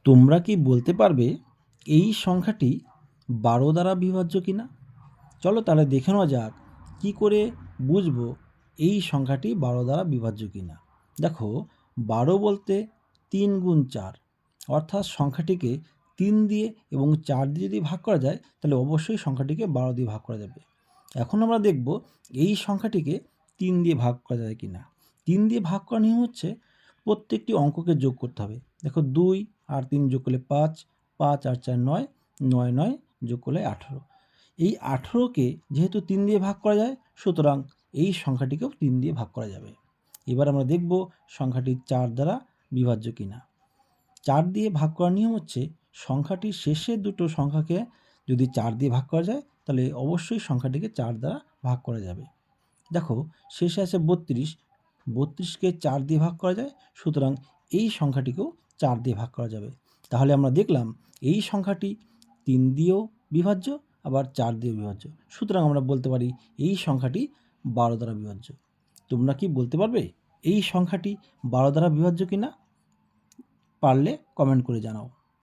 তোমরা কি বলতে পারবে এই সংখ্যাটি 12 দ্বারা বিভাজ্য কিনা? চলো তাহলে দেখে নেওয়া যাক কী করে বুঝবো এই সংখ্যাটি 12 দ্বারা বিভাজ্য কিনা। দেখো 12 বলতে 3 গুণ 4, অর্থাৎ সংখ্যাটিকে 3 দিয়ে এবং 4 দিয়ে যদি ভাগ করা যায় তাহলে অবশ্যই সংখ্যাটিকে 12 দিয়ে ভাগ করা যাবে। এখন আমরা দেখব এই সংখ্যাটিকে 3 দিয়ে ভাগ করা যায় কিনা। 3 দিয়ে ভাগ করার নিয়ম হচ্ছে প্রত্যেকটি অঙ্ককে যোগ করতে হবে। দেখো 2 আর 3 যোগ করলে 5, 5 আর 4 9, 9 9 যোগ করলে 18। এই 18কে যেহেতু 3 দিয়ে ভাগ করা যায়, সুতরাং এই সংখ্যাটিকেও 3 দিয়ে ভাগ করা যাবে। এবার আমরা দেখব সংখ্যাটি 4 দ্বারা বিভাজ্য কিনা। 4 দিয়ে ভাগ করার নিয়ম হচ্ছে সংখ্যাটির শেষের দুটো সংখ্যাকে যদি 4 দিয়ে ভাগ করা যায় তাহলে অবশ্যই সংখ্যাটিকে 4 দ্বারা ভাগ করা যাবে। দেখো শেষে আছে 32, 32কে 4 দিয়ে ভাগ করা যায়, সুতরাং এই সংখ্যাটিকেও 4 দিয়ে ভাগ করা যাবে। তাহলে আমরা দেখলাম এই সংখ্যাটি 3 দিয়েও বিভাজ্য আবার 4 দিয়েও বিভাজ্য, সুতরাং আমরা বলতে পারি এই সংখ্যাটি 12 দ্বারা বিভাজ্য। তোমরা কি বলতে পারবে এই সংখ্যাটি 12 দ্বারা বিভাজ্য কিনা? পারলে কমেন্ট করে জানাও।